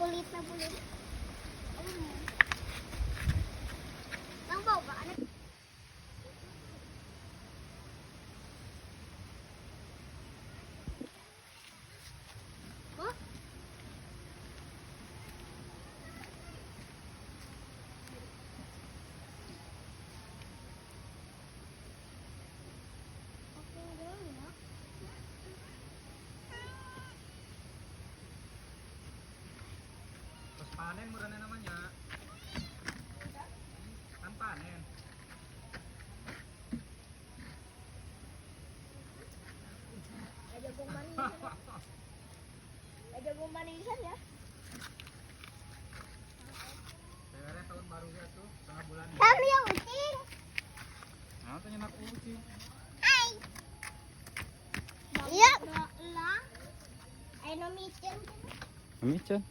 Kulit na bulit. Ang baba. Oh? Terus panen murah namanya. Kan panen. Ada jagung manisan. Ada jagung manisan ya. Daerah tahun baru ya tuh, setengah bulan. Kami yang ucing. Nah, tanya nak kucing. Hai. Iya. Lah. Ay, no micin. Micin.